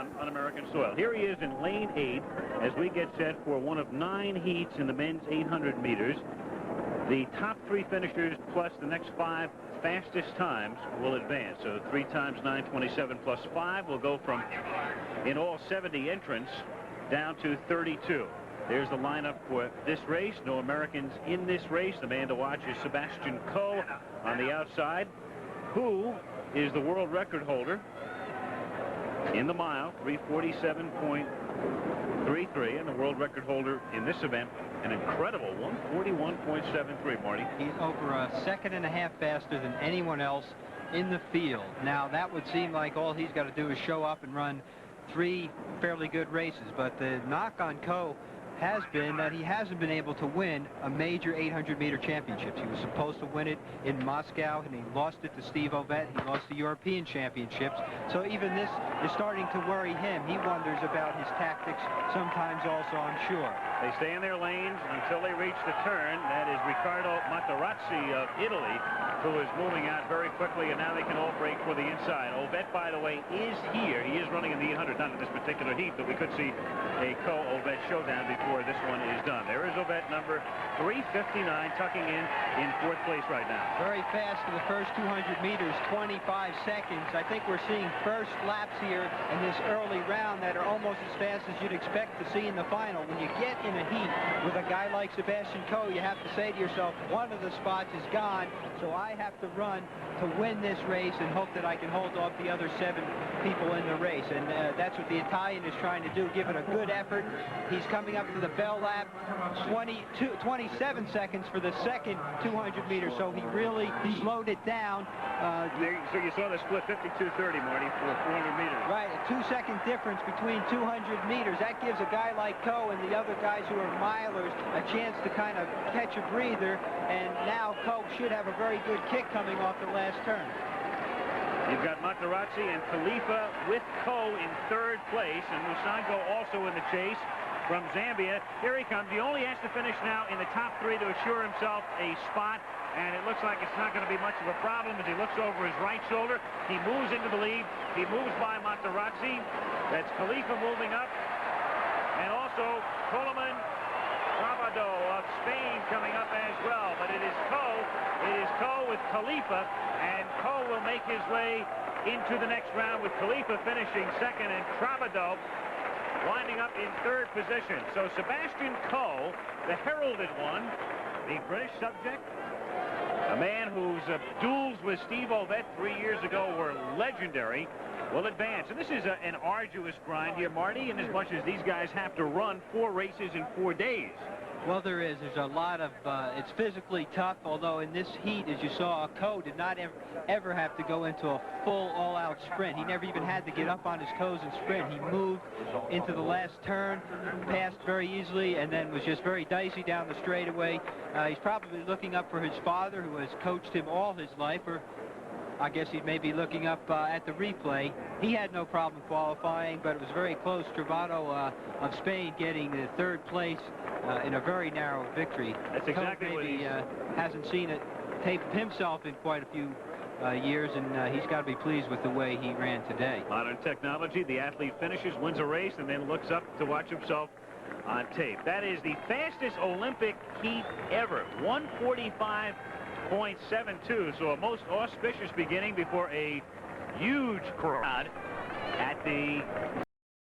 run on American soil. Here he is in lane 8 as we get set for one of 9 heats in the men's 800 meters. The top 3 finishers plus the next 5 fastest times will advance. So 3 times 9:27 plus 5 will go from, in all, 70 entrants down to 32. There's the lineup for this race. No Americans in this race. The man to watch is Sebastian Coe on the outside, who is the world record holder in the mile, 347.33, and the world record holder in this event, an incredible 141.73, Marty. He's over a second and a half faster than anyone else in the field. Now, that would seem like all he's got to do is show up and run 3 fairly good races, but the knock on Coe has been that he hasn't been able to win a major 800-meter championships. He was supposed to win it in Moscow, and he lost it to Steve Ovett. He lost the European championships. So even this is starting to worry him. He wonders about his tactics sometimes also, I'm sure. They stay in their lanes until they reach the turn. That is Riccardo Materazzi of Italy, who is moving out very quickly, and now they can all break for the inside. Ovett, by the way, is here. He is running in the 800, not in this particular heat, but we could see a Coe-Ovett showdown before this one is done. There is Ovett, number 359, tucking in 4th place right now. Very fast for the first 200 meters, 25 seconds. I think we're seeing first laps here in this early round that are almost as fast as you'd expect to see in the final. When you get in a heat with a guy like Sebastian Coe, you have to say to yourself, one of the spots is gone, so I have to run to win this race and hope that I can hold off the other 7 people in the race. And that's what the Italian is trying to do, give it a good effort. He's coming up to the bell lap, 27 seconds for the second 200 meters, so he really slowed it down. So you saw the split 52-30, Marty, for 400 meters. Right, a 2-second difference between 200 meters. That gives a guy like Coe and the other guys who are milers a chance to kind of catch a breather, and now Coe should have a very good kick coming off the last turn. You've got Materazzi and Khalifa with Coe in 3rd place, and Musango also in the chase from Zambia. Here he comes. He only has to finish now in the top 3 to assure himself a spot, and it looks like it's not going to be much of a problem as he looks over his right shoulder. He moves into the lead. He moves by Materazzi. That's Khalifa moving up, and also Colomán Trabado of Spain coming up as well. But it is Coe. It is Coe with Khalifa, and Coe will make his way into the next round with Khalifa finishing 2nd and Trabado winding up in 3rd position. So Sebastian Coe, the heralded one, the British subject, a man whose duels with Steve Ovett 3 years ago were legendary, will advance. And this is an arduous grind here, Marty, in as much as these guys have to run 4 races in 4 days. Well, there's a lot of, it's physically tough, although in this heat, as you saw, Coe did not ever have to go into a full all-out sprint. He never even had to get up on his toes and sprint. He moved into the last turn, passed very easily, and then was just very dicey down the straightaway. He's probably looking up for his father, who has coached him all his life, or I guess he may be looking up at the replay. He had no problem qualifying, but it was very close. Trabado of Spain getting the 3rd place in a very narrow victory. That's exactly what he hasn't seen it tape himself in quite a few years, and he's got to be pleased with the way he ran today. Modern technology, the athlete finishes, wins a race, and then looks up to watch himself on tape. That is the fastest Olympic heat ever, 145.72, so a most auspicious beginning before a huge crowd at the